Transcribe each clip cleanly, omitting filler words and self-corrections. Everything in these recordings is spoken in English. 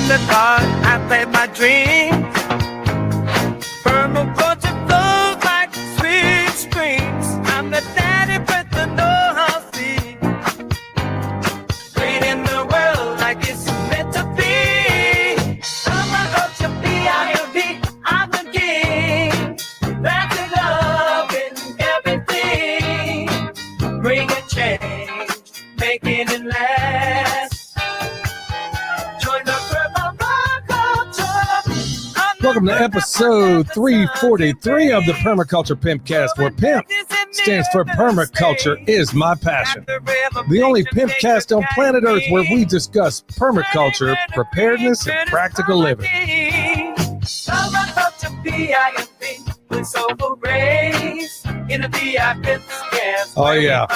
in the dark, I play my dreams. Permaculture flows like sweet streams. I'm the daddy with the know-how seed. Creating the world like it's meant to be. Permaculture, P-I-M-P, I'm the king. That's the love in everything. Bringing change, making it last. Join the permaculture. Welcome to episode 343 of the Permaculture Pimpcast, where PIMP stands for Permaculture is my passion. The only Pimpcast on planet Earth where we discuss permaculture, preparedness, and practical living. Permaculture, P-I-M-P, with soulful grace. In the V.I.P.S. Oh, yeah.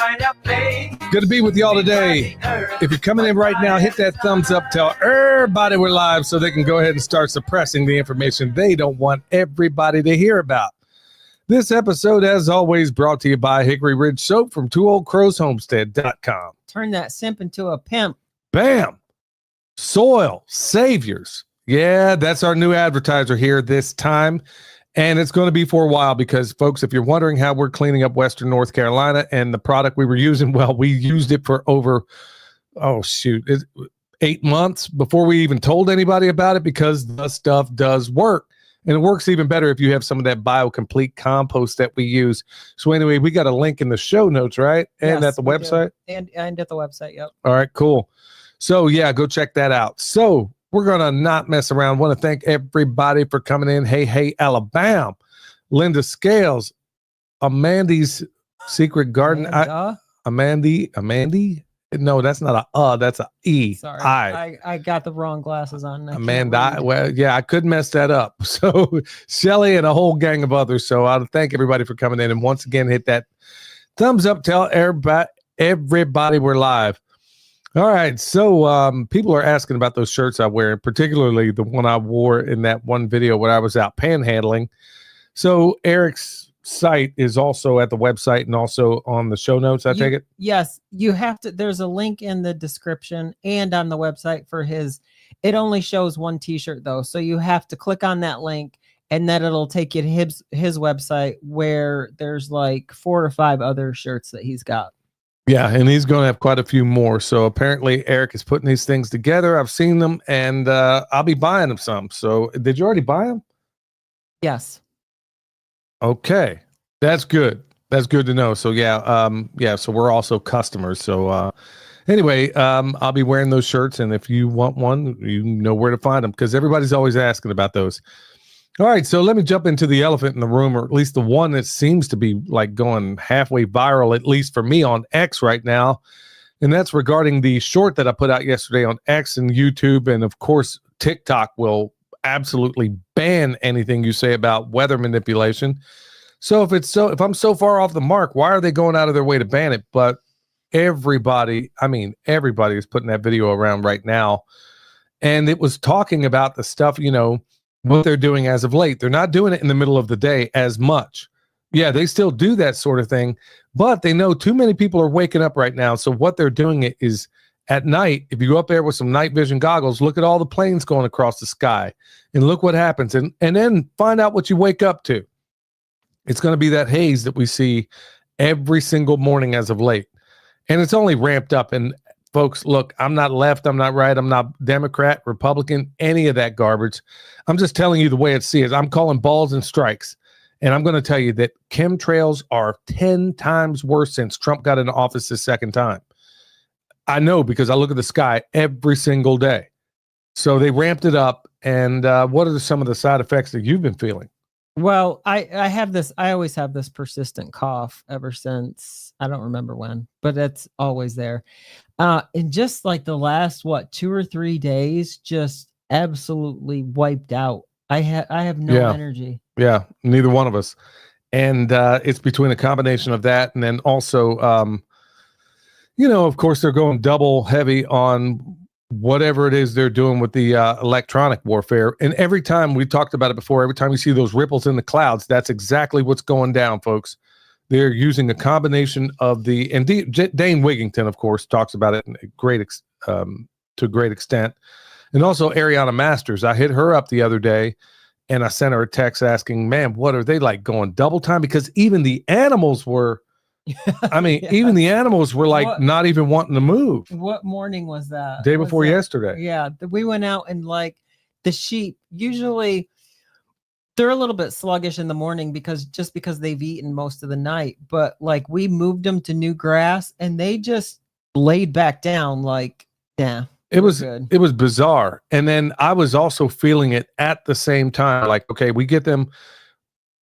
Good to be with y'all today. If you're coming in right now, hit that thumbs up. Tell everybody we're live so they can go ahead and start suppressing the information they don't want everybody to hear about. This episode, as always, brought to you by Hickory Ridge Soap from TwoOldCrowsHomestead.com. Turn that simp into a pimp. Bam! Soil Saviors. Yeah, that's our new advertiser here this time. And it's going to be for a while because, folks, if you're wondering how we're cleaning up Western North Carolina and the product we were using, well, we used it for over, 8 months before we even told anybody about it because the stuff does work. And it works even better if you have some of that BioComplete compost that we use. So anyway, we got a link in the show notes, right? And Yes, at the we website? do. And at the website, yep. All right, cool. So, yeah, go check that out. So we're going to not mess around. Want to thank everybody for coming in. Hey, Alabama. Linda Scales. Amandy's Secret Garden. Amandy? No, that's not a that's a E. Sorry, I. I got the wrong glasses on. Amanda. Well, yeah, I couldn't mess that up. So Shelly and a whole gang of others. So I thank everybody for coming in. And once again, hit that thumbs up. Tell everybody we're live. All right, so people are asking about those shirts I wear, particularly the one I wore in that one video where I was out panhandling. So Eric's site is also at the website and also on the show notes, take it? Yes, you have to. There's a link in the description and on the website for his. It only shows one t-shirt, though, so you have to click on that link, and then it'll take you to his website where there's like 4 or 5 other shirts that he's got. Yeah, and he's going to have quite a few more. So apparently Eric is putting these things together. I've seen them, and I'll be buying them some. So did you already buy them? Yes. Okay, that's good. That's good to know. So so we're also customers. So anyway, I'll be wearing those shirts, and if you want one, you know where to find them because everybody's always asking about those. All right, so let me jump into the elephant in the room, or at least the one that seems to be like going halfway viral, at least for me on X right now. And that's regarding the short that I put out yesterday on X and YouTube. And of course, TikTok will absolutely ban anything you say about weather manipulation. So if I'm so far off the mark, why are they going out of their way to ban it? But everybody is putting that video around right now. And it was talking about the stuff, what they're doing as of late. They're not doing it in the middle of the day as much. Yeah, they still do that sort of thing, but they know too many people are waking up right now. So what they're doing is at night, if you go up there with some night vision goggles, look at all the planes going across the sky and look what happens. And then find out what you wake up to. It's going to be that haze that we see every single morning as of late. And it's only ramped up. And folks, look, I'm not left, I'm not right, I'm not Democrat, Republican, any of that garbage. I'm just telling you the way it's seen. I'm calling balls and strikes. And I'm going to tell you that chemtrails are 10 times worse since Trump got into office the second time. I know because I look at the sky every single day. So they ramped it up. And what are some of the side effects that you've been feeling? Well, I always have this persistent cough ever since, I don't remember when, but it's always there. And just like the last, 2 or 3 days, just absolutely wiped out. I have no energy. Yeah, neither one of us. And it's between a combination of that and then also, of course, they're going double heavy on whatever it is they're doing with the electronic warfare. And every time, we talked about it before, every time you see those ripples in the clouds, that's exactly what's going down, folks. They're using a combination of and Dane Wigington, of course, talks about it to a great extent. And also Ariana Masters. I hit her up the other day and I sent her a text asking, man, what are they like going double time? Because even the animals were, I mean, Yes. even the animals were like not even wanting to move. What morning was that? Day before yesterday. Yeah, we went out and like the sheep usually they're a little bit sluggish in the morning because they've eaten most of the night. But like we moved them to new grass and they just laid back down like, yeah. It was good. It was bizarre. And then I was also feeling it at the same time. Like, okay, we get them.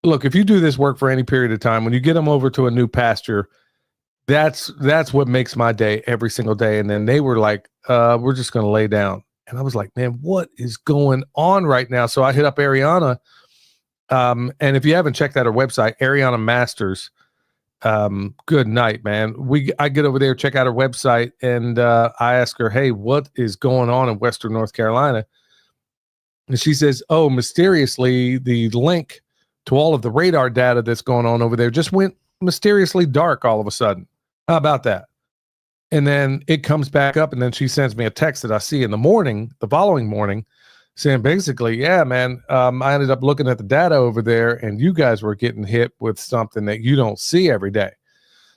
Look, if you do this work for any period of time, when you get them over to a new pasture, that's what makes my day every single day. And then they were like, we're just going to lay down. And I was like, man, what is going on right now? So I hit up Ariana. And if you haven't checked out her website, Ariana Masters, good night, man. I get over there, check out her website, and I ask her, hey, what is going on in Western North Carolina? And she says, oh, mysteriously, the link to all of the radar data that's going on over there just went mysteriously dark all of a sudden. How about that? And then it comes back up, and then she sends me a text that I see in the morning, the following morning, saying basically, yeah, man, I ended up looking at the data over there and you guys were getting hit with something that you don't see every day.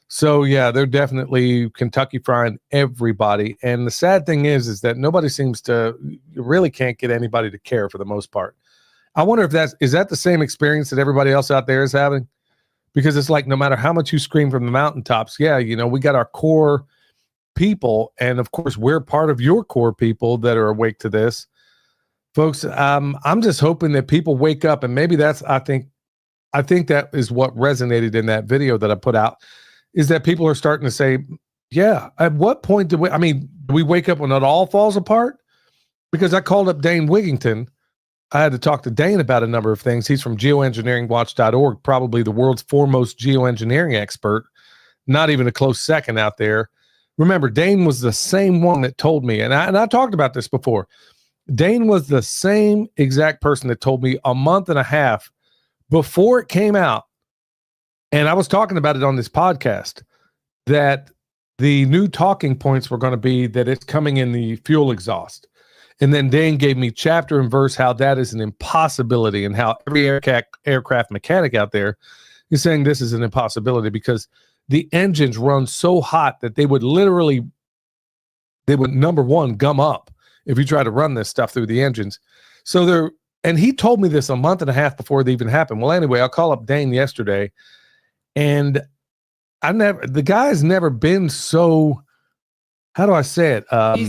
So yeah, they're definitely Kentucky frying everybody. And the sad thing is that nobody seems to, you really can't get anybody to care for the most part. I wonder if is that the same experience that everybody else out there is having? Because it's like, no matter how much you scream from the mountaintops, yeah, you know, we got our core people. And of course, we're part of your core people that are awake to this. Folks, I'm just hoping that people wake up, and maybe that's, I think that is what resonated in that video that I put out, is that people are starting to say, yeah, at what point do we wake up when it all falls apart? Because I called up Dane Wigington. I had to talk to Dane about a number of things. He's from geoengineeringwatch.org, probably the world's foremost geoengineering expert, not even a close second out there. Remember, Dane was the same one that told me, and I talked about this before. Dane was the same exact person that told me a month and a half before it came out, and I was talking about it on this podcast, that the new talking points were going to be that it's coming in the fuel exhaust. And then Dane gave me chapter and verse how that is an impossibility, and how every aircraft mechanic out there is saying this is an impossibility because the engines run so hot that they would number one, gum up if you try to run this stuff through the engines. And he told me this a month and a half before it even happened. Well, anyway, I'll call up Dane yesterday, and the guy's never been so, how do I say it?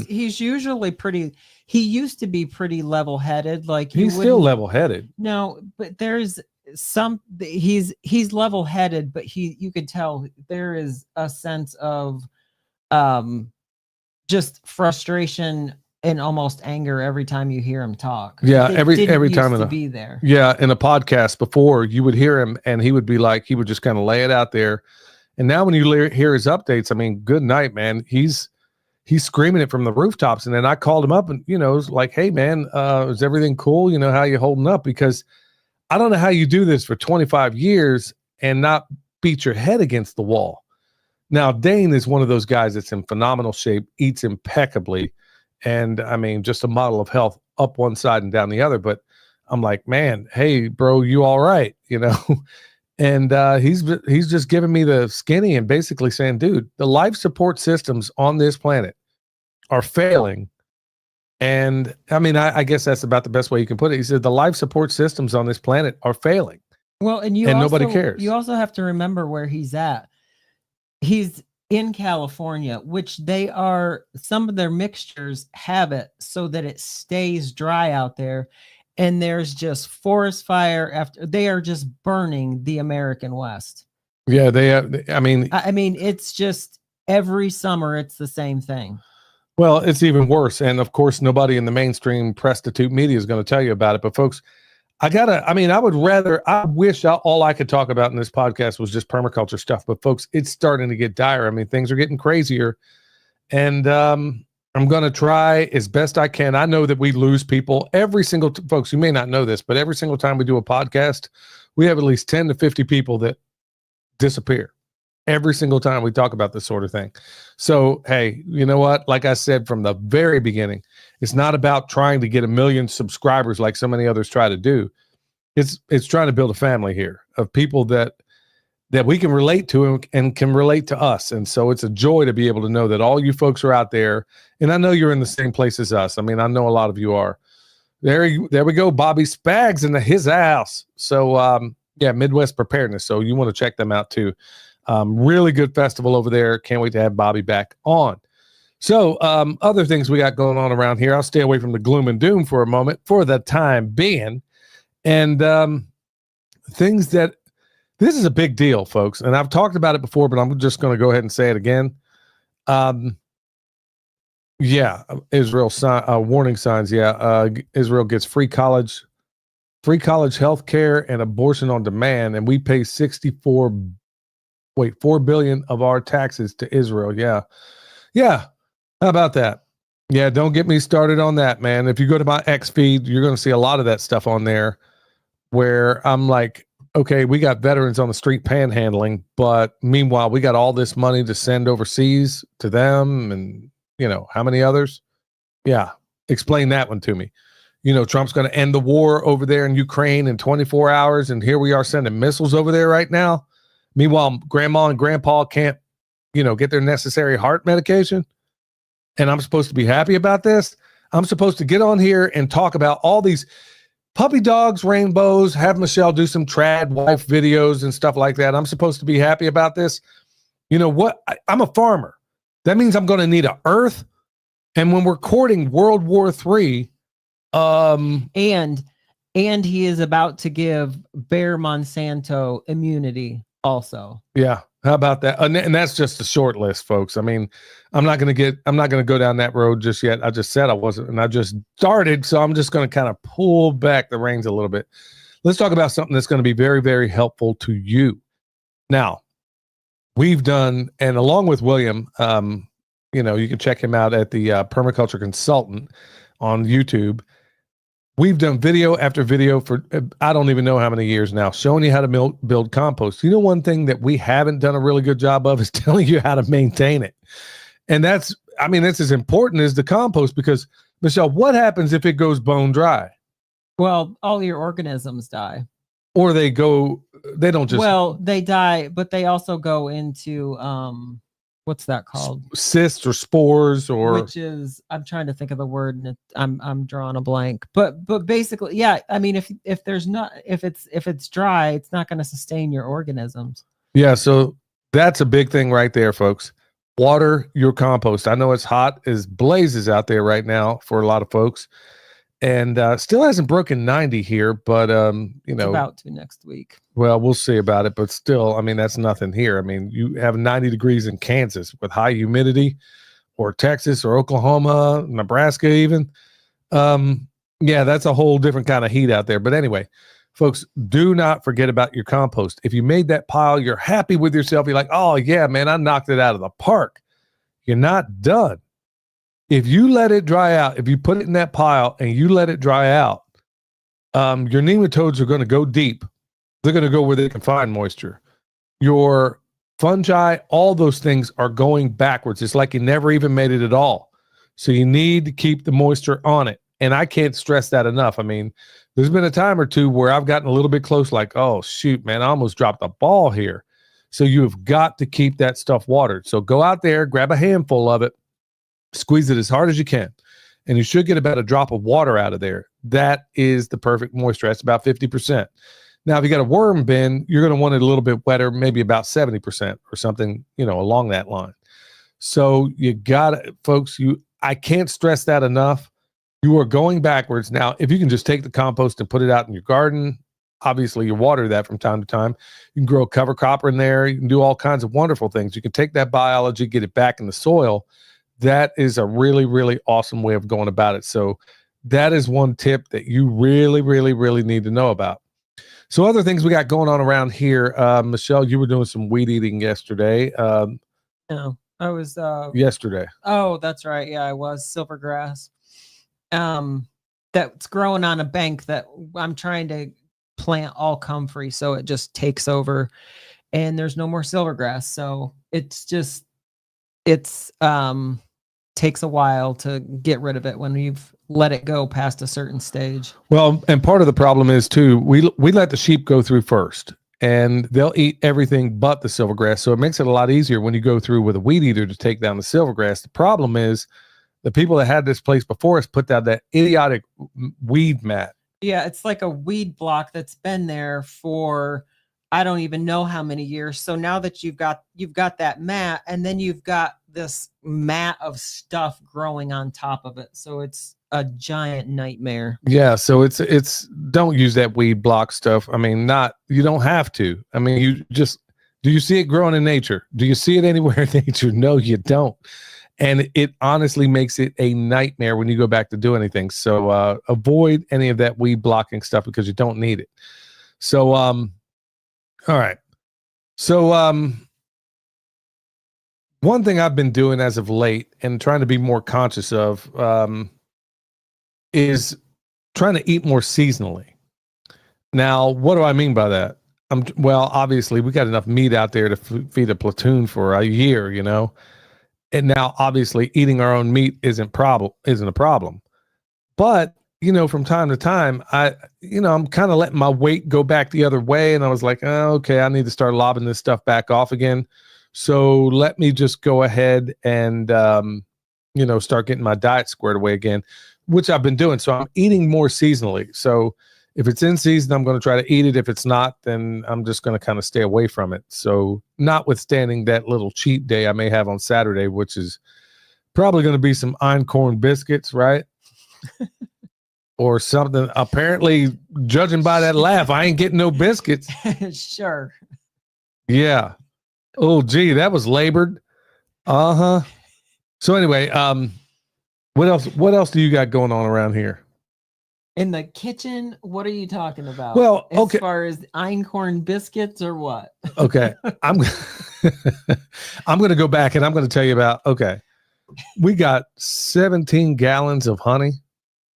He's usually he used to be pretty level-headed. Like he's still level-headed. No, but there's he's level-headed, but you could tell there is a sense of just frustration and almost anger every time you hear him talk. Yeah, every time to be there. Yeah, in a podcast before, you would hear him and he would be like, he would just kind of lay it out there. And now when you hear his updates, I mean, good night, man. He's screaming it from the rooftops. And then I called him up and, you know, was like, hey man, is everything cool? You know, how you holding up? Because I don't know how you do this for 25 years and not beat your head against the wall. Now, Dane is one of those guys that's in phenomenal shape, eats impeccably. And I mean, just a model of health up one side and down the other. But I'm like, man, hey, bro, you all right? You know? And he's just giving me the skinny and basically saying, dude, the life support systems on this planet are failing. And I mean, I guess that's about the best way you can put it. He said the life support systems on this planet are failing. Well, and nobody cares. You also have to remember where he's at. He's in California, which some of their mixtures have it so that it stays dry out there. And there's just forest fire they are just burning the American West. Yeah, they have. I mean, it's just every summer it's the same thing. Well, it's even worse. And of course, nobody in the mainstream prostitute media is going to tell you about it. But folks, I wish all I could talk about in this podcast was just permaculture stuff. But folks, it's starting to get dire. I mean, things are getting crazier. And I'm going to try as best I can. I know that we lose people every single, folks, you may not know this, but every single time we do a podcast, we have at least 10 to 50 people that disappear. every single time we talk about this sort of thing. So, hey, you know what? Like I said from the very beginning, it's not about trying to get 1 million subscribers like so many others try to do. It's trying to build a family here of people that we can relate to and can relate to us. And so it's a joy to be able to know that all you folks are out there. And I know you're in the same place as us. I mean, I know a lot of you are. There we go. Bobby Spags in his house. So, yeah, Midwest Preparedness. So you want to check them out too. Really good festival over there. Can't wait to have Bobby back on. So, other things we got going on around here. I'll stay away from the gloom and doom for a moment for the time being. And things that this is a big deal, folks. And I've talked about it before, but I'm just going to go ahead and say it again. Yeah, Israel warning signs. Yeah, Israel gets free college health care and abortion on demand, and we pay 4 billion of our taxes to Israel. Yeah. How about that? Yeah, don't get me started on that, man. If you go to my X feed, you're going to see a lot of that stuff on there where I'm like, okay, we got veterans on the street panhandling, but meanwhile, we got all this money to send overseas to them and, how many others? Yeah, explain that one to me. Trump's going to end the war over there in Ukraine in 24 hours, and here we are sending missiles over there right now. Meanwhile, grandma and grandpa can't, get their necessary heart medication. And I'm supposed to be happy about this. I'm supposed to get on here and talk about all these puppy dogs, rainbows, have Michelle do some trad wife videos and stuff like that. I'm supposed to be happy about this. You know what? I'm a farmer. That means I'm going to need an earth. And when we're courting World War III, and he is about to give Bayer Monsanto immunity also. Yeah. How about that? And that's just a short list, folks. I mean, I'm not going to go down that road just yet. I just said I wasn't, and I just started. So I'm just going to kind of pull back the reins a little bit. Let's talk about something that's going to be very, very helpful to you. Now, we've done, and along with William, you can check him out at the Permaculture Consultant on YouTube. We've done video after video for I don't even know how many years now, showing you how to build compost. One thing that we haven't done a really good job of is telling you how to maintain it. And that's as important as the compost, because, Michelle, what happens if it goes bone dry? Well, all your organisms die. Or they don't just... Well, they die, but they also go into... what's that called? Cysts or spores, or which is, I'm trying to think of the word, and I'm drawing a blank. But basically, yeah. I mean, if it's dry, it's not going to sustain your organisms. Yeah, so that's a big thing right there, folks. Water your compost. I know it's hot as blazes out there right now for a lot of folks, and still hasn't broken 90 here, but it's about to next week. Well, we'll see about it, but still, that's nothing here. You have 90 degrees in Kansas with high humidity, or Texas or Oklahoma, Nebraska even. Yeah, that's a whole different kind of heat out there. But anyway, folks, do not forget about your compost. If you made that pile, you're happy with yourself. You're like, oh yeah, man, I knocked it out of the park. You're not done. If you let it dry out, if you put it in that pile and you let it dry out, your nematodes are going to go deep. They're going to go where they can find moisture. Your fungi, all those things are going backwards. It's like you never even made it at all. So you need to keep the moisture on it. And I can't stress that enough. There's been a time or two where I've gotten a little bit close, like, oh, shoot, man, I almost dropped the ball here. So you've got to keep that stuff watered. So go out there, grab a handful of it, squeeze it as hard as you can, and you should get about a drop of water out of there. That is the perfect moisture. That's about 50%. Now, if you got a worm bin, you're going to want it a little bit wetter, maybe about 70% or something, along that line. So you got it, folks. I can't stress that enough. You are going backwards. Now, if you can just take the compost and put it out in your garden, obviously you water that from time to time. You can grow a cover crop in there. You can do all kinds of wonderful things. You can take that biology, get it back in the soil. That is a really, really awesome way of going about it. So that is one tip that you really, really, really need to know about. So other things we got going on around here, Michelle, you were doing some weed eating yesterday. No, I was yesterday. Oh, that's right. Yeah, I was silvergrass. That's growing on a bank that I'm trying to plant all comfrey, so it just takes over. and there's no more silvergrass. So it's takes a while to get rid of it when you've let it go past a certain stage. Well, and part of the problem is too, we let the sheep go through first, and they'll eat everything but the silvergrass. So it makes it a lot easier when you go through with a weed eater to take down the silvergrass. The problem is the people that had this place before us put down that idiotic weed mat. Yeah, it's like a weed block that's been there for I don't even know how many years. So now that you've got that mat, and then you've got this mat of stuff growing on top of it. So it's a giant nightmare. Yeah, so it's don't use that weed block stuff. I mean, you don't have to. I mean, you just do you see it growing in nature? Do you see it anywhere in nature? No, you don't. And it honestly makes it a nightmare when you go back to do anything. So avoid any of that weed blocking stuff because you don't need it. So all right. So one thing I've been doing as of late and trying to be more conscious of is trying to eat more seasonally. Now, what do I mean by that? Well, obviously we got enough meat out there to feed a platoon for a year, you know. And now obviously eating our own meat isn't a problem. But, you know, from time to time, I'm kind of letting my weight go back the other way. And I was like, oh, okay, I need to start lobbing this stuff back off again. So let me just go ahead and, start getting my diet squared away again, which I've been doing. So I'm eating more seasonally. So if it's in season, I'm going to try to eat it. If it's not, then I'm just going to kind of stay away from it. So notwithstanding that little cheat day I may have on Saturday, which is probably going to be some einkorn biscuits, right? Or something. Apparently, judging by that laugh, I ain't getting no biscuits. Sure. Yeah. Oh, gee, that was labored. Uh-huh. So anyway, what else do you got going on around here? In the kitchen, what are you talking about? Well, okay. As far as einkorn biscuits or what? Okay. I'm going to go back and I'm going to tell you about, okay. We got 17 gallons of honey.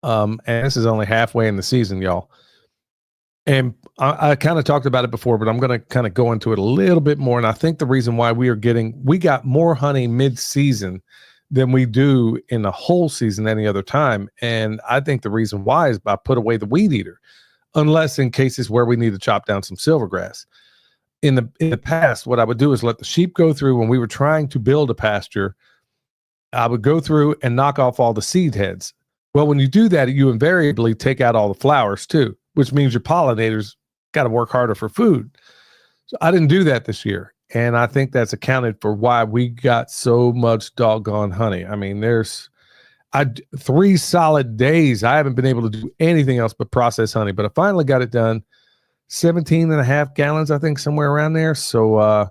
And this is only halfway in the season, y'all. And I kind of talked about it before, but I'm going to kind of go into it a little bit more. And I think the reason why we got more honey mid-season than we do in the whole season any other time. And I think the reason why is I put away the weed eater, unless in cases where we need to chop down some silvergrass. In the past, what I would do is let the sheep go through when we were trying to build a pasture. I would go through and knock off all the seed heads. Well, when you do that, you invariably take out all the flowers too, which means your pollinators got to work harder for food. So I didn't do that this year. And I think that's accounted for why we got so much doggone honey. I mean, 3 solid days. I haven't been able to do anything else but process honey, but I finally got it done. 17 and a half gallons, I think, somewhere around there. So,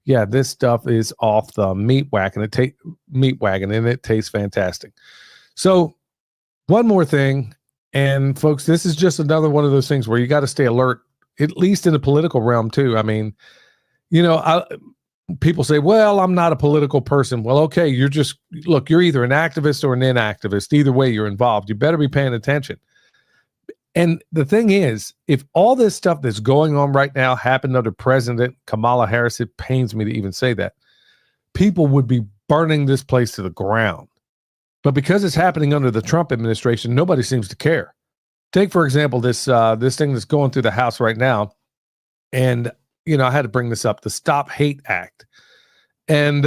yeah, this stuff is off the meat wagon. And it tastes fantastic. So one more thing, and folks, this is just another one of those things where you got to stay alert, at least in the political realm too. I mean, people say, well, I'm not a political person. Well, okay, you're either an activist or an inactivist. Either way, you're involved. You better be paying attention. And the thing is, if all this stuff that's going on right now happened under President Kamala Harris, it pains me to even say that, people would be burning this place to the ground. But because it's happening under the Trump administration, nobody seems to care. Take, for example, this thing that's going through the House right now. And, I had to bring this up, the Stop Hate Act. And,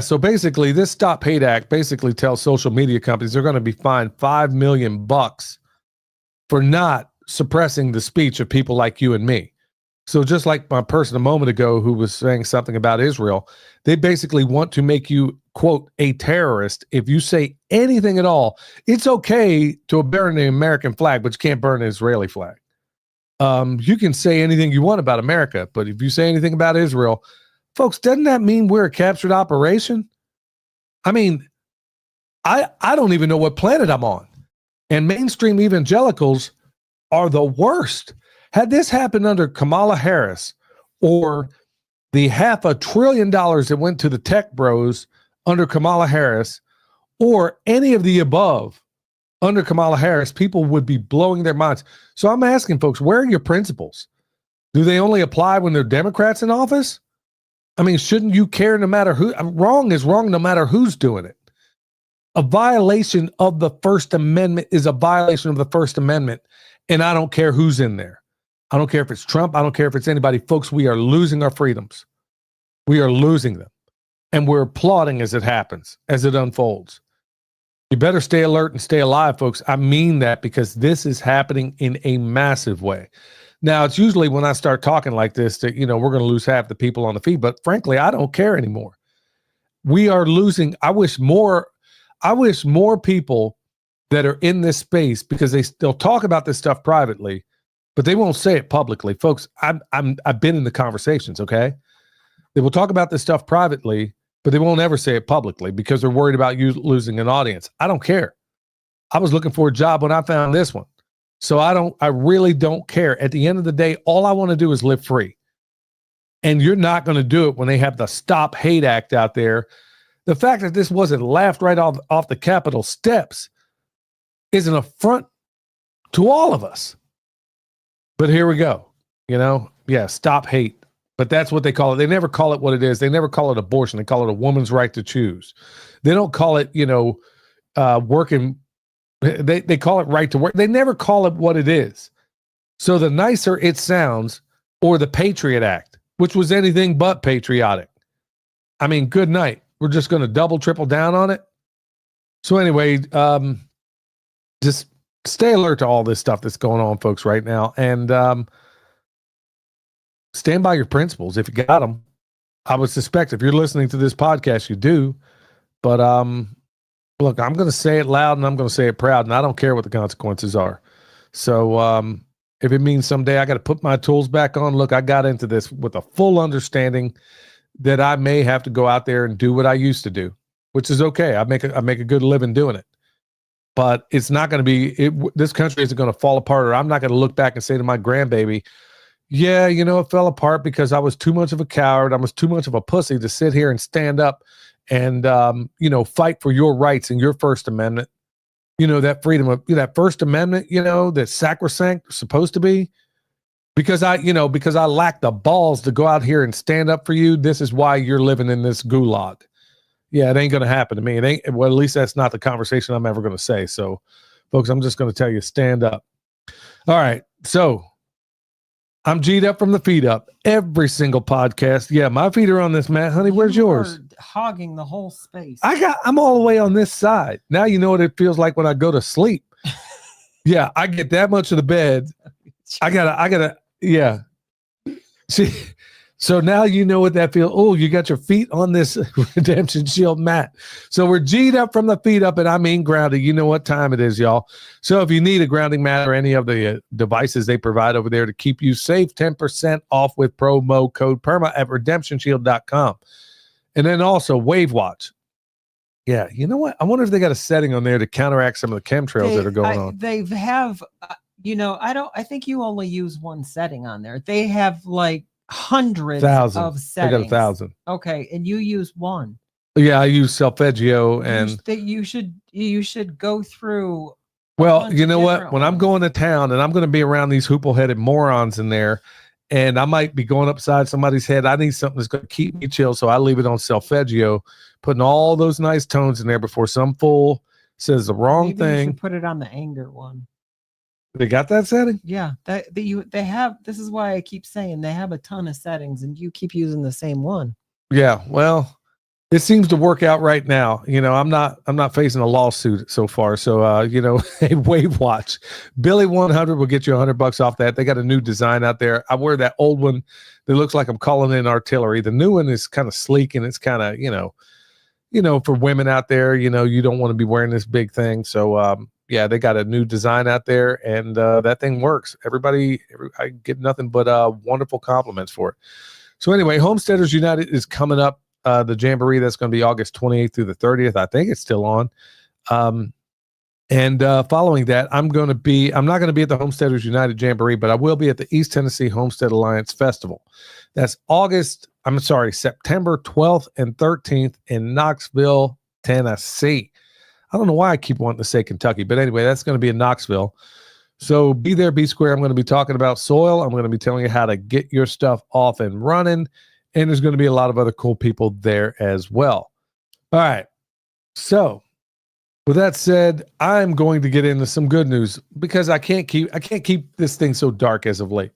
so basically this Stop Hate Act basically tells social media companies they're going to be fined $5 million for not suppressing the speech of people like you and me. So just like my person a moment ago who was saying something about Israel, they basically want to make you, quote, a terrorist. If you say anything at all, it's okay to burn the American flag, but you can't burn the Israeli flag. You can say anything you want about America, but if you say anything about Israel, folks, doesn't that mean we're a captured operation? I mean, I don't even know what planet I'm on. And mainstream evangelicals are the worst. Had this happened under Kamala Harris or the $500 billion that went to the tech bros under Kamala Harris or any of the above under Kamala Harris, people would be blowing their minds. So I'm asking folks, where are your principles? Do they only apply when they're Democrats in office? I mean, shouldn't you care no matter who? Wrong is wrong no matter who's doing it. A violation of the First Amendment is a violation of the First Amendment, and I don't care who's in there. I don't care if it's Trump. I don't care if it's anybody. Folks, we are losing our freedoms. We are losing them, and we're applauding as it happens, as it unfolds. You better stay alert and stay alive, folks. I mean that because this is happening in a massive way. Now, it's usually when I start talking like this that, we're going to lose half the people on the feed, but frankly, I don't care anymore. We are losing. I wish more people that are in this space, because they'll talk about this stuff privately, but they won't say it publicly. Folks, I've been in the conversations, okay? They will talk about this stuff privately, but they won't ever say it publicly because they're worried about you losing an audience. I don't care. I was looking for a job when I found this one. So I really don't care. At the end of the day, all I want to do is live free. And you're not going to do it when they have the Stop Hate Act out there. The fact that this wasn't laughed right off the Capitol steps is an affront to all of us. But here we go. Stop hate. But that's what they call it. They never call it what it is. They never call it abortion. They call it a woman's right to choose. They don't call it, working. They call it right to work. They never call it what it is. So the nicer it sounds, or the Patriot Act, which was anything but patriotic. I mean, good night. We're just going to double, triple down on it. So anyway, just stay alert to all this stuff that's going on, folks, right now. And stand by your principles if you got them. I would suspect if you're listening to this podcast, you do. But look, I'm going to say it loud and I'm going to say it proud, and I don't care what the consequences are. So if it means someday I got to put my tools back on, look, I got into this with a full understanding that I may have to go out there and do what I used to do, which is okay. I make a good living doing it. But it's not going to be, this country isn't going to fall apart, or I'm not going to look back and say to my grandbaby, yeah, it fell apart because I was too much of a coward. I was too much of a pussy to sit here and stand up and, fight for your rights and your First Amendment. That freedom of that First Amendment, that's sacrosanct, supposed to be. Because I lack the balls to go out here and stand up for you. This is why you're living in this gulag. Yeah, it ain't going to happen to me. It ain't. Well, at least that's not the conversation I'm ever going to say. So, folks, I'm just going to tell you, stand up. All right. So, I'm G'd up from the feet up. Every single podcast. Yeah, my feet are on this mat. Honey, where's yours? Hogging the whole space. I'm all the way on this side. Now you know what it feels like when I go to sleep. Yeah, I get that much of the bed. I gotta. Yeah. See, so now you know what that feels. Oh, you got your feet on this Redemption Shield mat. So we're G'd up from the feet up, and I mean grounded. You know what time it is, y'all. So if you need a grounding mat or any of the devices they provide over there to keep you safe, 10% off with promo code PERMA at redemptionshield.com. And then also Wave Watch. Yeah, you know what? I wonder if they got a setting on there to counteract some of the chemtrails that are going on. They have... I think you only use one setting on there. They have like hundreds of settings. I got 1,000. Okay, and you use one. Yeah, I use Solfeggio, and you should go through. Well, you know what? When I'm going to town and I'm going to be around these hoople-headed morons in there, and I might be going upside somebody's head, I need something that's going to keep me chill, so I leave it on Solfeggio, putting all those nice tones in there before some fool says the wrong thing. You should put it on the anger one. They got that setting? Yeah, they have. This is why I keep saying they have a ton of settings, and you keep using the same one. Yeah, well, it seems to work out right now. I'm not facing a lawsuit so far. So a Wave Watch, Billy 100 will get you $100 off that. They got a new design out there. I wear that old one that looks like I'm calling in artillery. The new one is kind of sleek, and it's kind of for women out there. You don't want to be wearing this big thing. So yeah, they got a new design out there, and that thing works. I get nothing but wonderful compliments for it. So anyway, Homesteaders United is coming up. The Jamboree, that's going to be August 28th through the 30th. I think it's still on. And following that, I'm not going to be at the Homesteaders United Jamboree, but I will be at the East Tennessee Homestead Alliance Festival. That's September 12th and 13th in Knoxville, Tennessee. I don't know why I keep wanting to say Kentucky, but anyway, that's going to be in Knoxville. So be there, be square. I'm going to be talking about soil. I'm going to be telling you how to get your stuff off and running. And there's going to be a lot of other cool people there as well. All right. So with that said, I'm going to get into some good news because I can't keep this thing so dark as of late.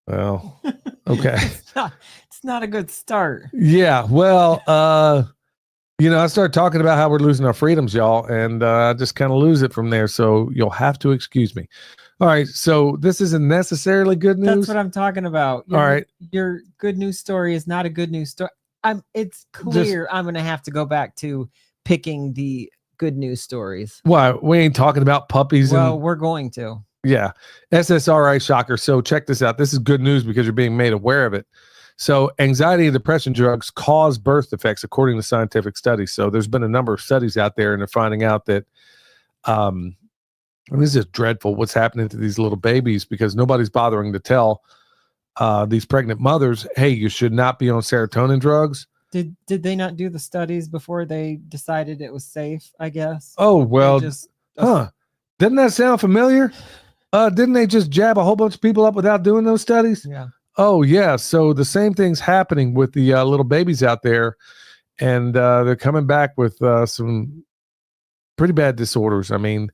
Well, okay. It's not a good start. Yeah. Well, I started talking about how we're losing our freedoms, y'all, and I just kind of lose it from there. So you'll have to excuse me. All right. So this isn't necessarily good news. That's what I'm talking about. All right. Your good news story is not a good news story. It's clear I'm going to have to go back to picking the good news stories. Why? We ain't talking about puppies. Well, we're going to. Yeah. SSRI shocker. So check this out. This is good news because you're being made aware of it. So anxiety and depression drugs cause birth defects, according to scientific studies. So there's been a number of studies out there, and they're finding out that this is dreadful what's happening to these little babies because nobody's bothering to tell these pregnant mothers, hey, you should not be on serotonin drugs. Did they not do the studies before they decided it was safe, I guess? Oh, well, Didn't that sound familiar? Didn't they just jab a whole bunch of people up without doing those studies? Yeah. Oh, yeah. So the same thing's happening with the little babies out there, and they're coming back with some pretty bad disorders. I mean,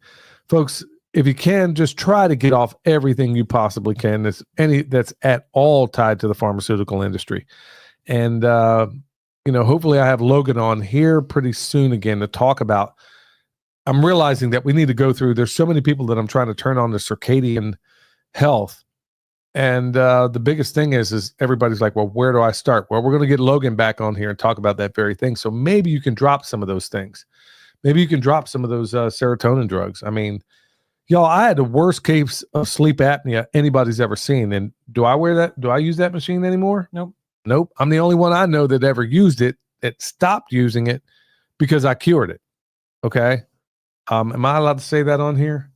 folks, if you can, just try to get off everything you possibly can that's at all tied to the pharmaceutical industry. And, hopefully I have Logan on here pretty soon again to talk about. I'm realizing that we need to go through, there's so many people that I'm trying to turn on to circadian health. And the biggest thing is everybody's like, well, where do I start? Well, we're going to get Logan back on here and talk about that very thing. So maybe you can drop some of those things. Maybe you can drop some of those serotonin drugs. I mean, y'all, I had the worst case of sleep apnea anybody's ever seen. And do I use that machine anymore? Nope. I'm the only one I know that ever used it, that stopped using it because I cured it. Okay. Am I allowed to say that on here?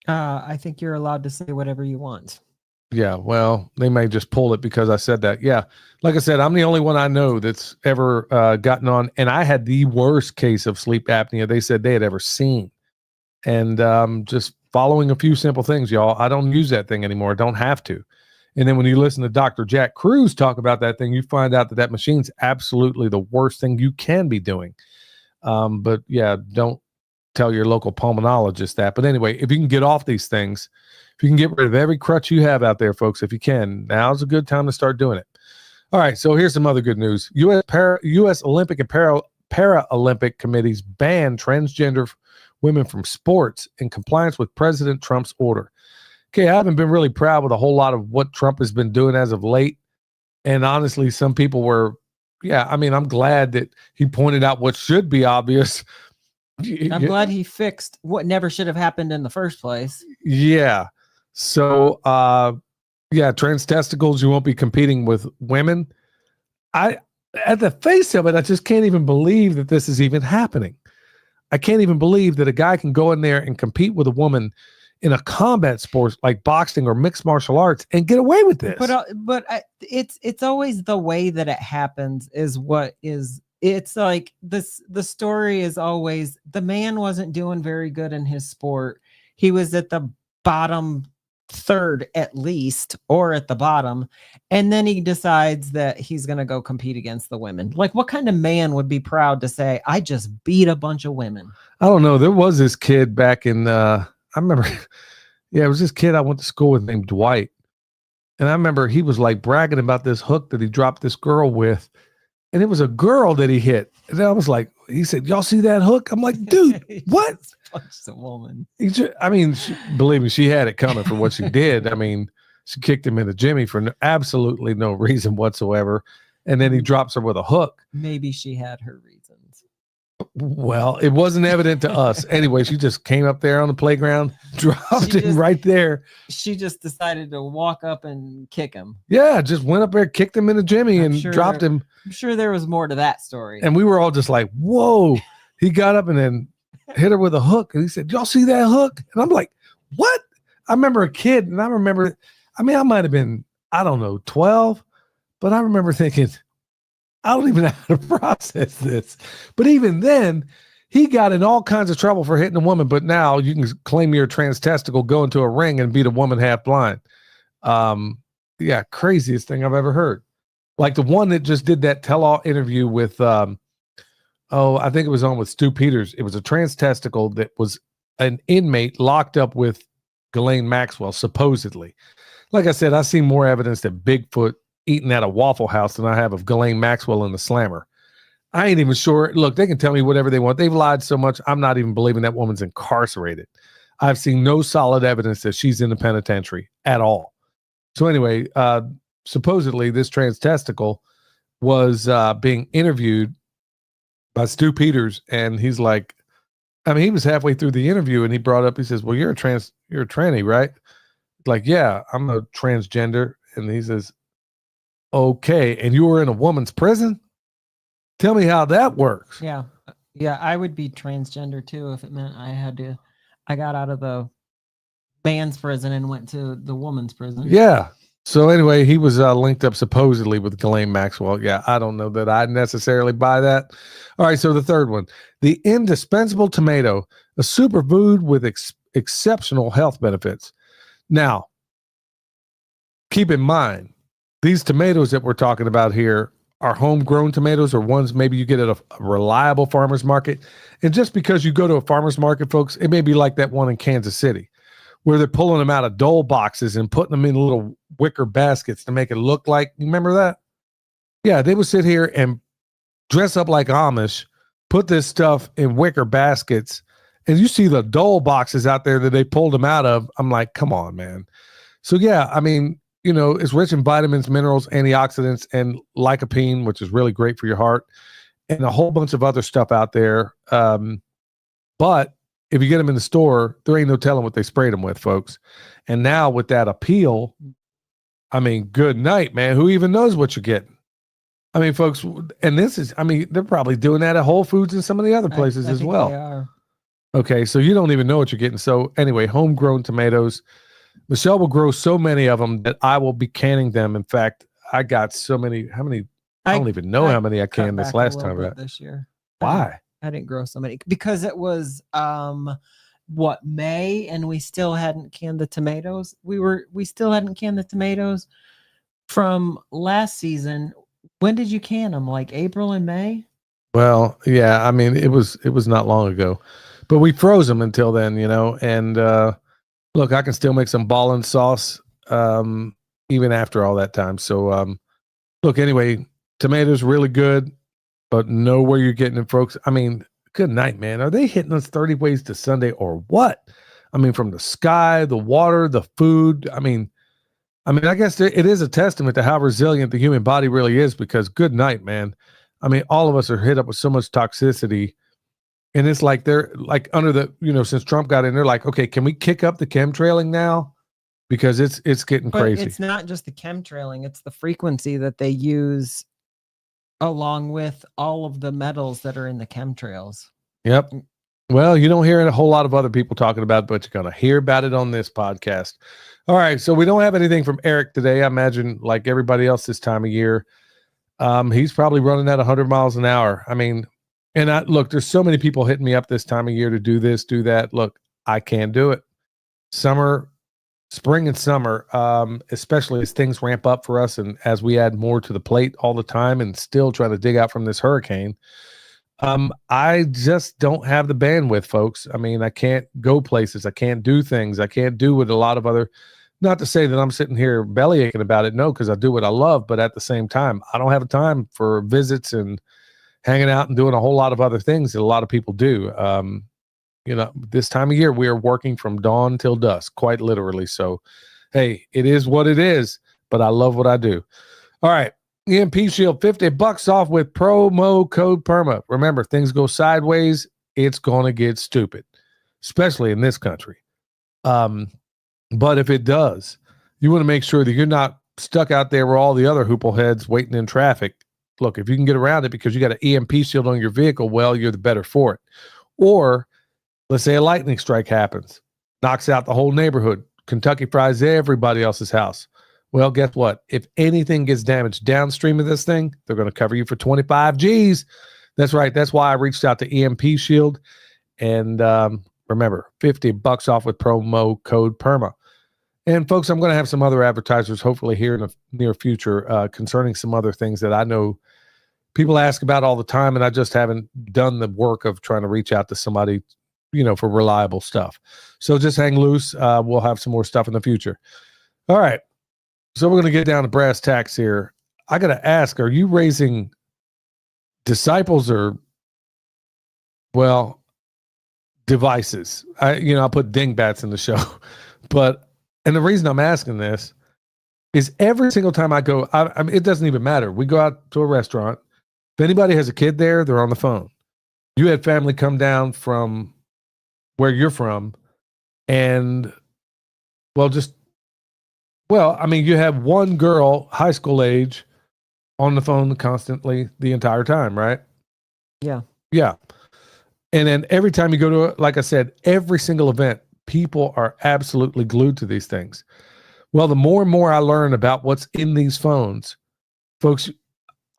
I think you're allowed to say whatever you want. Yeah, well, they may just pull it because I said that. Yeah, like I said, I'm the only one I know that's ever gotten on, and I had the worst case of sleep apnea they said they had ever seen. And just following a few simple things, y'all, I don't use that thing anymore. I don't have to. And then when you listen to Dr. Jack Cruz talk about that thing, you find out that machine's absolutely the worst thing you can be doing. But yeah, don't tell your local pulmonologist that. But anyway, if you can get off these things, if you can get rid of every crutch you have out there, folks, if you can, now's a good time to start doing it. All right, so here's some other good news. U.S. Olympic and Paralympic committees ban transgender women from sports in compliance with President Trump's order. Okay, I haven't been really proud with a whole lot of what Trump has been doing as of late. And honestly, some people were, I'm glad that he pointed out what should be obvious. I'm glad he fixed what never should have happened in the first place. Yeah. So, trans testicles, you won't be competing with women. At the face of it, I just can't even believe that this is even happening. I can't even believe that a guy can go in there and compete with a woman in a combat sport like boxing or mixed martial arts and get away with this. But it's always the way that it happens is what is. It's like this. The story is always the man wasn't doing very good in his sport. He was at the bottom third at least, or at the bottom, and then he decides that he's going to go compete against the women. Like, what kind of man would be proud to say, I just beat a bunch of women? I don't know. There was this kid back in I remember it was this kid I went to school with named Dwight, and I remember he was like bragging about this hook that he dropped this girl with, and it was a girl that he hit. And I was like, he said, y'all see that hook? I'm like, dude, what? Punched a woman. Believe me, she had it coming for what she did. I mean, she kicked him in the jimmy for absolutely no reason whatsoever. And then he drops her with a hook. Maybe she had her reasons. Well, it wasn't evident to us. Anyway, she just came up there on the playground, dropped him right there. She just decided to walk up and kick him. Yeah, just went up there, kicked him in the jimmy, and dropped him. I'm sure there was more to that story. And we were all just like, whoa. He got up and then hit her with a hook. And he said, y'all see that hook? And I'm like, what? I remember a kid, and I might have been, 12, but I remember thinking, I don't even know how to process this. But even then, He got in all kinds of trouble for hitting a woman, but now you can claim you're a trans testicle, go into a ring and beat a woman half blind. Yeah, craziest thing I've ever heard. Like the one that just did that tell-all interview with, I think it was on with Stu Peters. It was a trans testicle that was an inmate locked up with Ghislaine Maxwell, supposedly. Like I said, I've seen more evidence that Bigfoot eating at a Waffle House than I have of Ghislaine Maxwell in the Slammer. I ain't even sure. Look, they can tell me whatever they want. They've lied so much, I'm not even believing that woman's incarcerated. I've seen no solid evidence that she's in the penitentiary at all. So anyway, supposedly this trans testicle was being interviewed by Stu Peters, and he's like, I mean, he was halfway through the interview, and he brought up, he says, well, you're a tranny, right? Like, yeah, I'm a transgender. And he says, okay, and you were in a woman's prison? Tell me how that works. Yeah. Yeah, I would be transgender too if it meant I got out of the man's prison and went to the woman's prison. Yeah. So anyway, he was linked up supposedly with Ghislaine Maxwell. Yeah, I don't know that I necessarily buy that. All right, so the third one, the indispensable tomato, a superfood with exceptional health benefits. Now, keep in mind, these tomatoes that we're talking about here are homegrown tomatoes, or ones maybe you get at a reliable farmer's market. And just because you go to a farmer's market, folks, it may be like that one in Kansas City, where they're pulling them out of Dole boxes and putting them in little wicker baskets to make it look like, you remember that? Yeah, they would sit here and dress up like Amish, put this stuff in wicker baskets, and you see the Dole boxes out there that they pulled them out of. I'm like, come on, man. So yeah, I mean, you know, it's rich in vitamins, minerals, antioxidants, and lycopene, which is really great for your heart, and a whole bunch of other stuff out there. But if you get them in the store, there ain't no telling what they sprayed them with, folks. And now with that appeal, I mean, good night, man. Who even knows what you're getting? I mean, folks, and this is, I mean, they're probably doing that at Whole Foods and some of the other places as well. They are. Okay, so you don't even know what you're getting. So anyway, homegrown tomatoes. Michelle will grow so many of them that I will be canning them. In fact, I got so many. How many? I don't even know how many I canned this last time. This year. Why? I didn't grow so many because it was May, and we still hadn't canned the tomatoes. We still hadn't canned the tomatoes from last season. When did you can them? Like April and May? Well, yeah. I mean, it was not long ago, but we froze them until then, you know. And look, I can still make some ballin' sauce even after all that time. So look, anyway, tomatoes really good. But know where you're getting it, folks. I mean, good night, man. Are they hitting us 30 ways to Sunday or what? I mean, from the sky, the water, the food. I mean, I guess it is a testament to how resilient the human body really is, because good night, man. I mean, all of us are hit up with so much toxicity, and it's like they're like under the, you know, since Trump got in, they're like, okay, can we kick up the chemtrailing now? Because it's getting crazy. It's not just the chemtrailing, it's the frequency that they use along with all of the metals that are in the chemtrails. Yep. Well, you don't hear a whole lot of other people talking about it, but you're going to hear about it on this podcast. All right. So we don't have anything from Eric today. I imagine, like everybody else this time of year, he's probably running at 100 miles an hour. I mean, and look, there's so many people hitting me up this time of year to do this, do that. Look, I can't do it. Spring and summer, especially as things ramp up for us and as we add more to the plate all the time and still trying to dig out from this hurricane, I just don't have the bandwidth, folks. I mean, I can't go places. I can't do things. I can't do what a lot of other, not to say that I'm sitting here belly aching about it. No, because I do what I love. But at the same time, I don't have time for visits and hanging out and doing a whole lot of other things that a lot of people do. You know, this time of year, we are working from dawn till dusk, quite literally. So, hey, it is what it is, but I love what I do. All right. EMP Shield, $50 off with promo code PERMA. Remember, things go sideways, it's going to get stupid, especially in this country. But if it does, you want to make sure that you're not stuck out there where all the other hoople heads waiting in traffic. Look, if you can get around it because you got an EMP shield on your vehicle, well, you're the better for it. Or let's say a lightning strike happens, knocks out the whole neighborhood, Kentucky fries everybody else's house. Well, guess what? If anything gets damaged downstream of this thing, they're going to cover you for 25 G's. That's right. That's why I reached out to EMP Shield. And remember, $50 off with promo code PERMA. And folks, I'm going to have some other advertisers hopefully here in the near future concerning some other things that I know people ask about all the time, and I just haven't done the work of trying to reach out to somebody, for reliable stuff. So just hang loose. We'll have some more stuff in the future. All right. So we're going to get down to brass tacks here. I got to ask, are you raising disciples or, well, devices? I'll put dingbats in the show, and the reason I'm asking this is every single time I go, I mean, it doesn't even matter. We go out to a restaurant. If anybody has a kid there, they're on the phone. You had family come down from where you're from, and you have one girl, high school age, on the phone constantly the entire time, right? Yeah. Yeah. And then every time you go to, like I said, every single event, people are absolutely glued to these things. Well, the more and more I learn about what's in these phones, folks,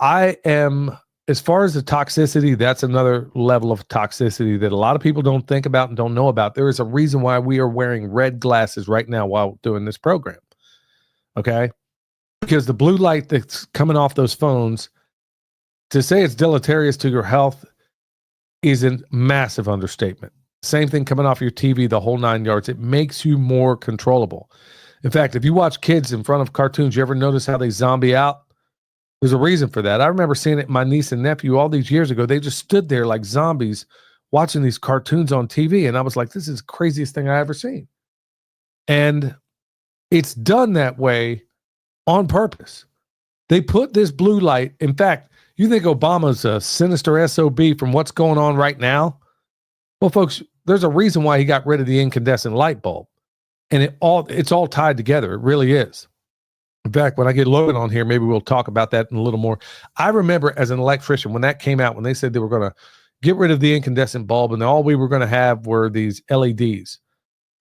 as far as the toxicity, that's another level of toxicity that a lot of people don't think about and don't know about. There is a reason why we are wearing red glasses right now while doing this program. Okay? Because the blue light that's coming off those phones, to say it's deleterious to your health is a massive understatement. Same thing coming off your TV, the whole 9 yards. It makes you more controllable. In fact, if you watch kids in front of cartoons, you ever notice how they zombie out? There's a reason for that. I remember seeing it, my niece and nephew, all these years ago. They just stood there like zombies watching these cartoons on TV. And I was like, this is the craziest thing I ever seen. And it's done that way on purpose. They put this blue light. In fact, you think Obama's a sinister SOB from what's going on right now? Well, folks, there's a reason why he got rid of the incandescent light bulb. And it's all tied together. It really is. In fact, when I get Logan on here, maybe we'll talk about that in a little more. I remember as an electrician, when that came out, when they said they were going to get rid of the incandescent bulb and all we were going to have were these LEDs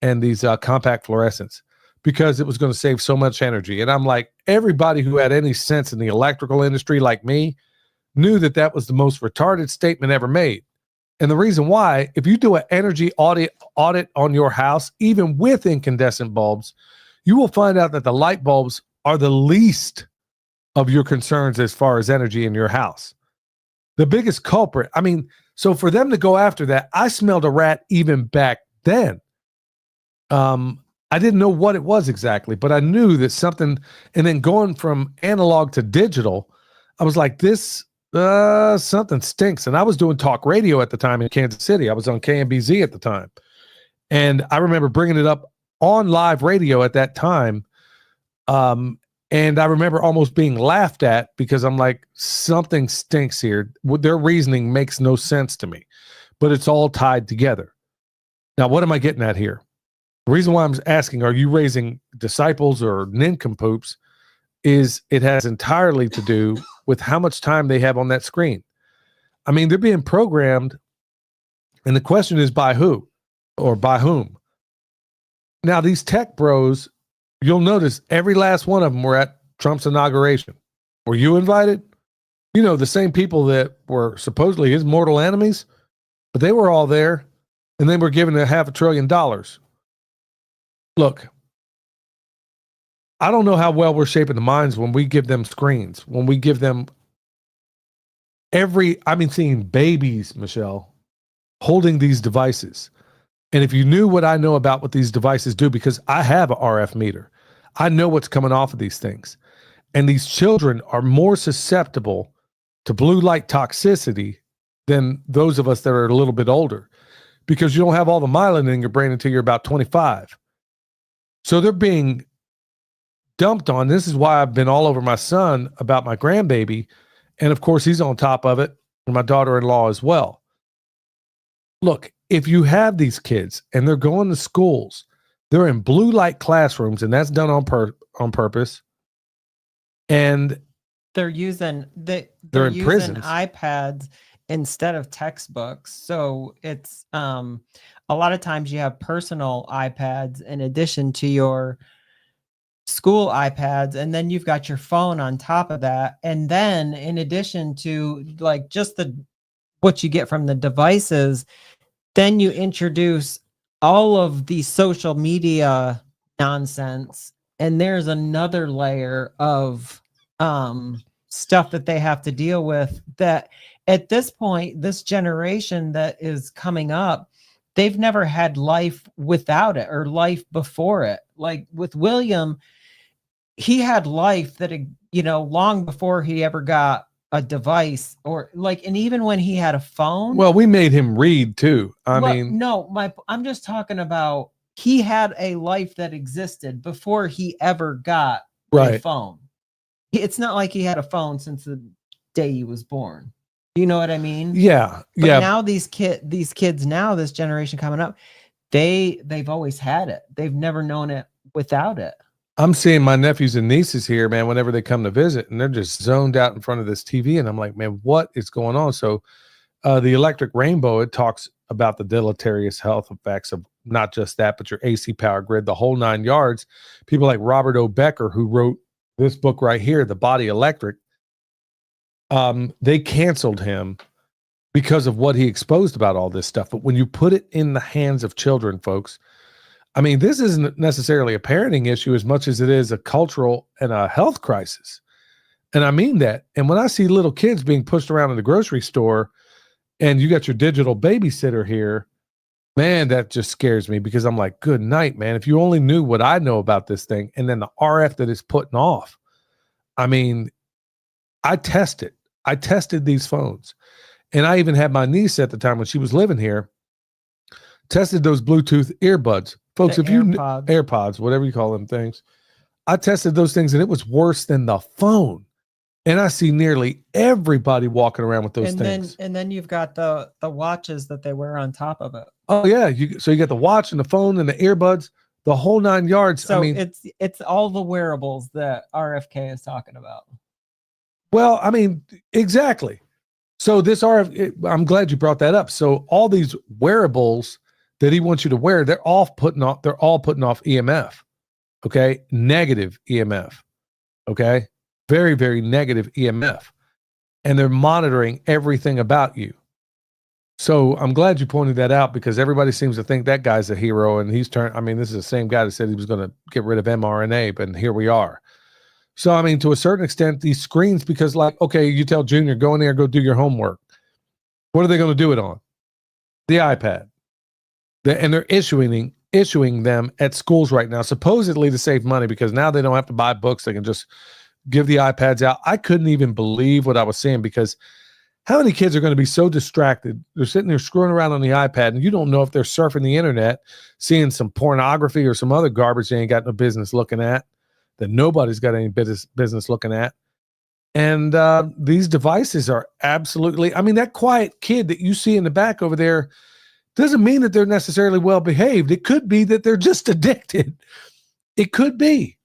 and these compact fluorescents because it was going to save so much energy. And I'm like, everybody who had any sense in the electrical industry like me knew that that was the most retarded statement ever made. And the reason why, if you do an energy audit on your house, even with incandescent bulbs, you will find out that the light bulbs are the least of your concerns as far as energy in your house. The biggest culprit, so for them to go after that, I smelled a rat even back then. I didn't know what it was exactly, but I knew that something, and then going from analog to digital, I was like, this, something stinks. And I was doing talk radio at the time in Kansas City. I was on KMBZ at the time. And I remember bringing it up on live radio at that time. And I remember almost being laughed at because I'm like, something stinks here. Their reasoning makes no sense to me, but it's all tied together. Now, what am I getting at here? The reason why I'm asking, are you raising disciples or nincompoops, is it has entirely to do with how much time they have on that screen. They're being programmed, and the question is by who or by whom? Now, these tech bros, you'll notice every last one of them were at Trump's inauguration. Were you invited? The same people that were supposedly his mortal enemies, but they were all there, and they were given $500 billion. Look, I don't know how well we're shaping the minds when we give them screens, when we give them seeing babies, Michelle, holding these devices. And if you knew what I know about what these devices do, because I have an RF meter, I know what's coming off of these things. And these children are more susceptible to blue light toxicity than those of us that are a little bit older, because you don't have all the myelin in your brain until you're about 25. So they're being dumped on. This is why I've been all over my son about my grandbaby. And of course, he's on top of it, and my daughter-in-law as well. Look, if you have these kids and they're going to schools, they're in blue light classrooms, and that's done on purpose. And they're using they're in using prisons. iPads instead of textbooks. So it's a lot of times you have personal iPads in addition to your school iPads, and then you've got your phone on top of that. And then in addition to like just the what you get from the devices, then you introduce all of the social media nonsense, and there's another layer of stuff that they have to deal with, that at this point, this generation that is coming up, they've never had life without it or life before it. Like with William, he had life that, long before he ever got a device, or like, and even when he had a phone. Well, we made him read too. I'm just talking about, he had a life that existed before he ever got a Right. phone. It's not like he had a phone since the day he was born. You know what I mean? Yeah. But Yeah. now these kids now, this generation coming up, they've always had it. They've never known it without it. I'm seeing my nephews and nieces here, man, whenever they come to visit, and they're just zoned out in front of this TV. And I'm like, man, what is going on? So the electric rainbow, it talks about the deleterious health effects of not just that, but your AC power grid, the whole 9 yards. People like Robert O. Becker, who wrote this book right here, The Body Electric, they canceled him because of what he exposed about all this stuff. But when you put it in the hands of children, folks, I mean, this isn't necessarily a parenting issue as much as it is a cultural and a health crisis. And I mean that. And when I see little kids being pushed around in the grocery store and you got your digital babysitter here, man, that just scares me, because I'm like, good night, man. If you only knew what I know about this thing, and then the RF that it's putting off. I mean, I tested these phones, and I even had my niece at the time when she was living here, tested those Bluetooth earbuds. Folks, if you AirPods, whatever you call them things, I tested those things, and it was worse than the phone. And I see nearly everybody walking around with those things. And then you've got the watches that they wear on top of it. Oh yeah, so you got the watch and the phone and the earbuds, the whole 9 yards. So I mean, it's all the wearables that RFK is talking about. Well, I mean, exactly. So this I'm glad you brought that up. So all these wearables that he wants you to wear, they're all putting off EMF. Okay, negative EMF. Okay, very, very negative EMF, and they're monitoring everything about you. So I'm glad you pointed that out, because everybody seems to think that guy's a hero, and this is the same guy that said he was going to get rid of mRNA, but here we are. So, I mean, to a certain extent, these screens, because like, okay, you tell Junior, go in there, go do your homework. What are they going to do it on? The iPad. And they're issuing them at schools right now, supposedly to save money, because now they don't have to buy books. They can just give the iPads out. I couldn't even believe what I was seeing, because how many kids are going to be so distracted? They're sitting there screwing around on the iPad, and you don't know if they're surfing the internet, seeing some pornography or some other garbage they ain't got no business looking at, that nobody's got any business looking at. And these devices are absolutely, I mean, that quiet kid that you see in the back over there doesn't mean that they're necessarily well behaved. It could be that they're just addicted. It could be.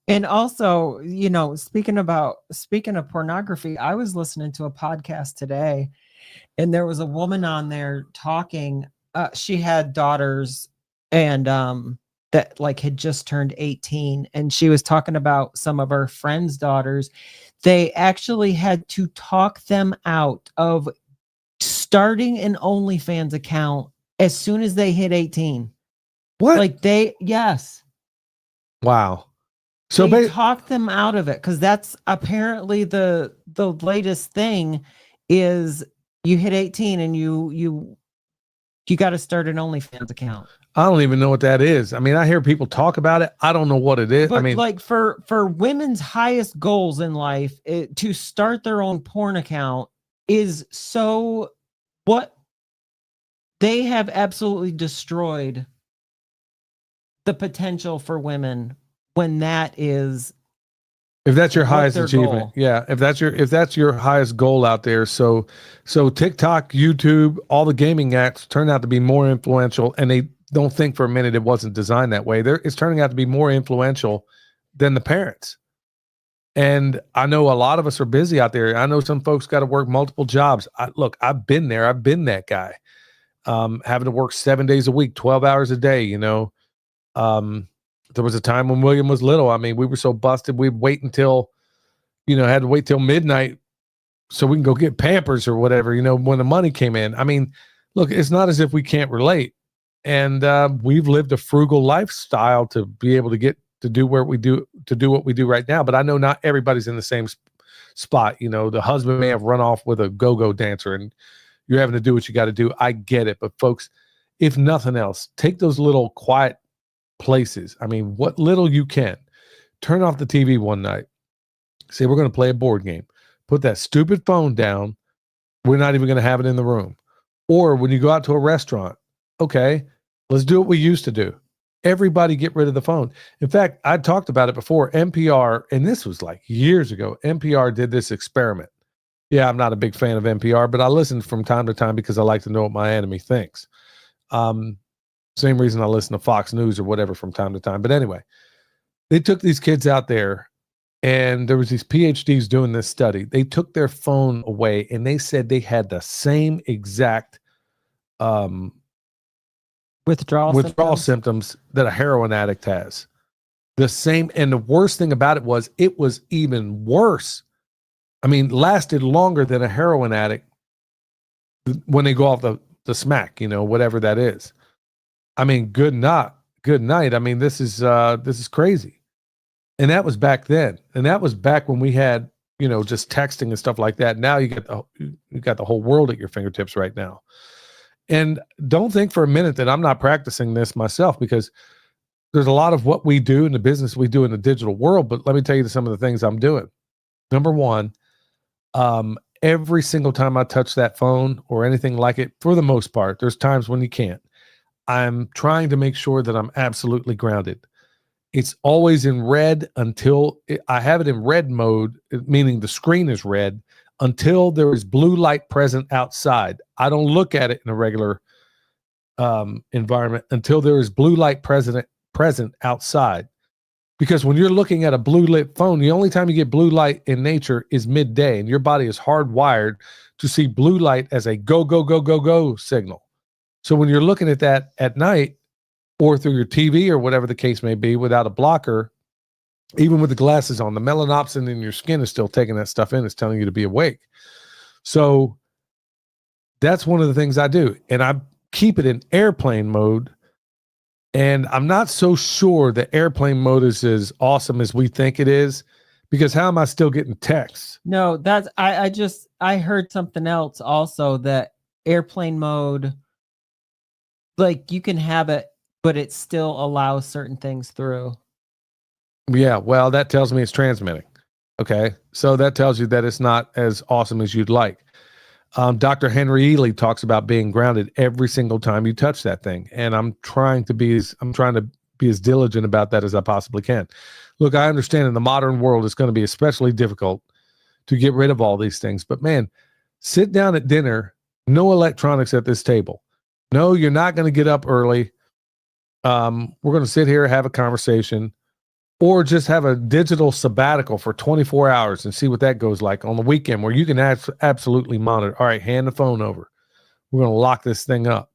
And also, speaking of pornography, I was listening to a podcast today, and there was a woman on there talking. She had daughters, and that like had just turned 18, and she was talking about some of her friends' daughters. They actually had to talk them out of starting an OnlyFans account as soon as they hit 18. What? Yes. Wow. So they talked them out of it, because that's apparently the latest thing is you hit 18 and you got to start an OnlyFans account. I don't even know what that is. I mean, I hear people talk about it. I don't know what it is. But I mean, like for women's highest goals in life, to start their own porn account is so what they have absolutely destroyed the potential for women when that is, if that's your highest achievement. Goal. Yeah. If that's your highest goal out there. So TikTok, YouTube, all the gaming apps turn out to be more influential, and they don't think for a minute it wasn't designed that way. It's turning out to be more influential than the parents. And I know a lot of us are busy out there. I know some folks got to work multiple jobs. Look, I've been there. I've been that guy, having to work 7 days a week, 12 hours a day, there was a time when William was little. I mean, we were so busted, we'd wait until, had to wait till midnight so we can go get Pampers or whatever, when the money came in. I mean, look, it's not as if we can't relate. And we've lived a frugal lifestyle to be able to get to do what we do right now. But I know not everybody's in the same spot. The husband may have run off with a go-go dancer and you're having to do what you got to do. I get it. But folks, if nothing else, take those little quiet places. I mean, what little you can. Turn off the TV one night. Say, we're going to play a board game. Put that stupid phone down. We're not even going to have it in the room. Or when you go out to a restaurant, okay, let's do what we used to do. Everybody get rid of the phone. In fact, I talked about it before. NPR, and this was like years ago, NPR did this experiment. Yeah, I'm not a big fan of NPR, but I listen from time to time because I like to know what my enemy thinks. Same reason I listen to Fox News or whatever from time to time. But anyway, they took these kids out there, and there was these PhDs doing this study. They took their phone away, and they said they had the same exact withdrawal symptoms that a heroin addict has. The same, and the worst thing about it was even worse. I mean, lasted longer than a heroin addict when they go off the smack, whatever that is. I mean, good night. I mean, this is crazy. And that was back then. And that was back when we had, just texting and stuff like that. Now you got the whole world at your fingertips right now. And don't think for a minute that I'm not practicing this myself, because there's a lot of what we do in the business we do in the digital world. But let me tell you some of the things I'm doing. Number one, every single time I touch that phone or anything like it, for the most part, there's times when you can't. I'm trying to make sure that I'm absolutely grounded. It's always in red until I have it in red mode, meaning the screen is red, until there is blue light present outside. I don't look at it in a regular environment until there is blue light present outside. Because when you're looking at a blue lit phone, the only time you get blue light in nature is midday, and your body is hardwired to see blue light as a go, go, go, go, go signal. So when you're looking at that at night or through your TV or whatever the case may be without a blocker, even with the glasses on, the melanopsin in your skin is still taking that stuff in. It's telling you to be awake. So that's one of the things I do. And I keep it in airplane mode. And I'm not so sure that airplane mode is as awesome as we think it is, because how am I still getting texts? No, that's, I heard something else also, that airplane mode, like you can have it, but it still allows certain things through. Yeah, well, that tells me it's transmitting. Okay, so that tells you that it's not as awesome as you'd like. Dr. Henry Ely talks about being grounded every single time you touch that thing, and I'm trying to be as diligent about that as I possibly can. Look, I understand in the modern world it's going to be especially difficult to get rid of all these things, but man, sit down at dinner, no electronics at this table. No, you're not going to get up early. We're going to sit here, have a conversation, or just have a digital sabbatical for 24 hours and see what that goes like on the weekend, where you can absolutely monitor. All right, hand the phone over. We're going to lock this thing up.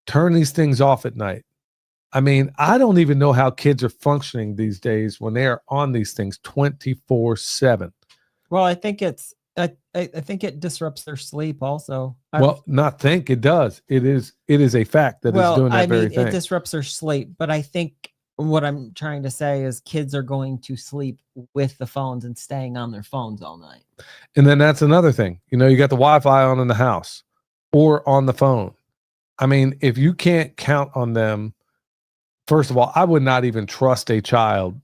Turn these things off at night. I mean, I don't even know how kids are functioning these days when they are on these things 24/7. Well, I think I think it disrupts their sleep also. Well, not think, it does. It is a fact that it's doing that very thing. It disrupts their sleep, but I think what I'm trying to say is kids are going to sleep with the phones and staying on their phones all night. And then that's another thing. You got the Wi-Fi on in the house or on the phone. I mean, if you can't count on them, first of all, I would not even trust a child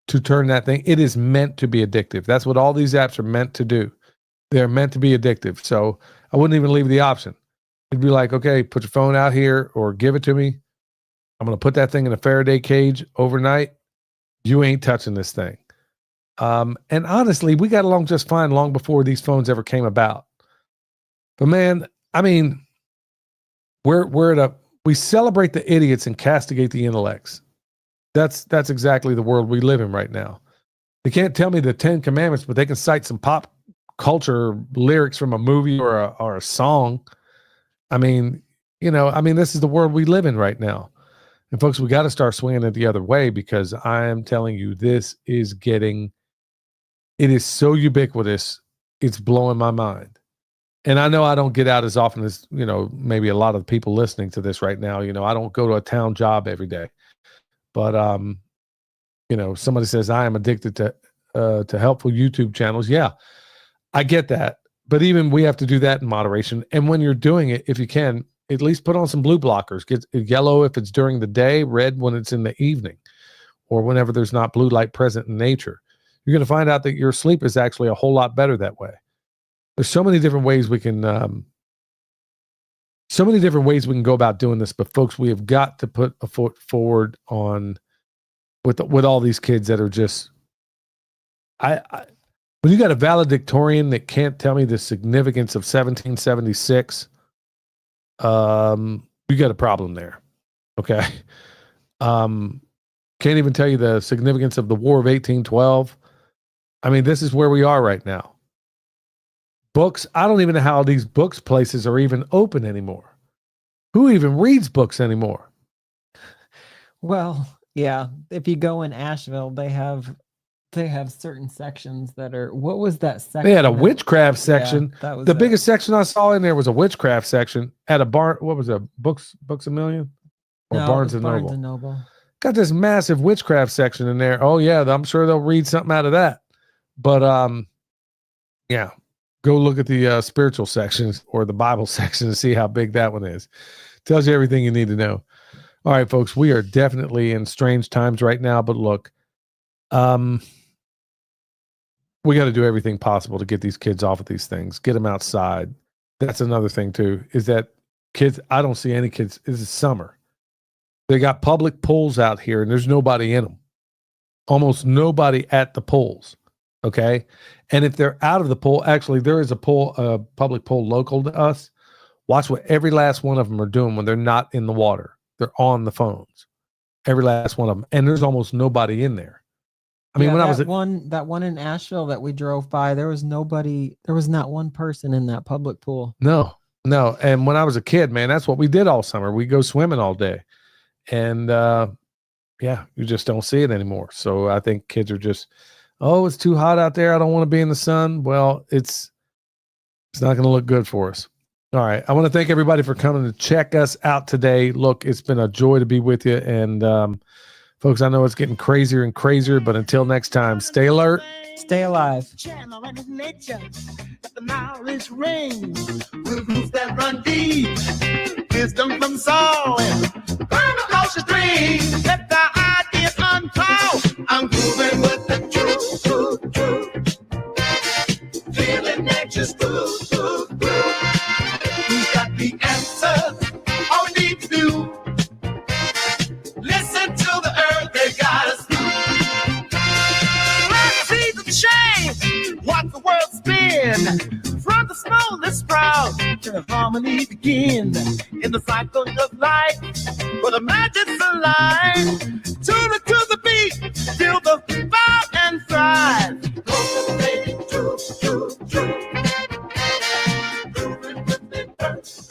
to turn that thing. It is meant to be addictive. That's what all these apps are meant to do. They're meant to be addictive. So I wouldn't even leave the option. It'd be like, okay, put your phone out here or give it to me. I'm going to put that thing in a Faraday cage overnight. You ain't touching this thing. And honestly, we got along just fine long before these phones ever came about. But man, I mean, we celebrate the idiots and castigate the intellects. That's exactly the world we live in right now. They can't tell me the 10 Commandments, but they can cite some pop culture lyrics from a movie or a song. I mean, this is the world we live in right now. And folks, we got to start swinging it the other way, because I am telling you, it is so ubiquitous it's blowing my mind. And I know I don't get out as often as, maybe a lot of people listening to this right now. I don't go to a town job every day. But somebody says I am addicted to helpful YouTube channels. Yeah, I get that. But even we have to do that in moderation. And when you're doing it, if you can, at least put on some blue blockers. Get yellow if it's during the day, red when it's in the evening, or whenever there's not blue light present in nature. You're going to find out that your sleep is actually a whole lot better that way. There's so many different ways we can go about doing this. But folks, we have got to put a foot forward on with all these kids that are just when you got a valedictorian that can't tell me the significance of 1776, you got a problem there. Okay. Can't even tell you the significance of the War of 1812. I mean, this is where we are right now. Books, I don't even know how these books places are even open anymore. Who even reads books anymore? Well, yeah. If you go in Asheville, they have certain sections that are, what was that section? They had a witchcraft section. Yeah, that was the biggest section I saw in there was a witchcraft section at a bar. What was it? Books A Million? Or No, Barnes and Barnes Noble? and Noble. Got this massive witchcraft section in there. Oh yeah, I'm sure they'll read something out of that. But yeah, go look at the spiritual sections or the Bible section and see how big that one is. Tells you everything you need to know. All right, folks, we are definitely in strange times right now. But look, we got to do everything possible to get these kids off of these things, get them outside. That's another thing too, is that kids, I don't see any kids. It's summer. They got public pools out here and there's nobody in them. Almost nobody at the pools. Okay. And if they're out of the pool, actually there is a pool, a public pool local to us. Watch what every last one of them are doing when they're not in the water. They're on the phones. Every last one of them. And there's almost nobody in there. I mean, when I was that one in Asheville that we drove by, there was not one person in that public pool. No. And when I was a kid, man, that's what we did all summer. We go swimming all day. And yeah, you just don't see it anymore. So I think kids are just, oh, it's too hot out there. I don't want to be in the sun. Well, it's not going to look good for us. All right. I want to thank everybody for coming to check us out today. Look, it's been a joy to be with you. And folks, I know it's getting crazier and crazier, but until next time, stay alert. Stay alive. Channel and nature, let the knowledge ring. Roots that run deep, wisdom from soul, burn across your dreams. Let the ideas unfold. I'm grooving with the truth. Feeling nature's groove. Who's got the answers? All we need to do, listen to the earth, they got us through. Change, watch the world spin. From the smallest sprout to harmony begin. In the cycle of life, where the magic's alive. Tune it to the beat, feel the vibe and thrive. Cultivating truth. Moving with the earth.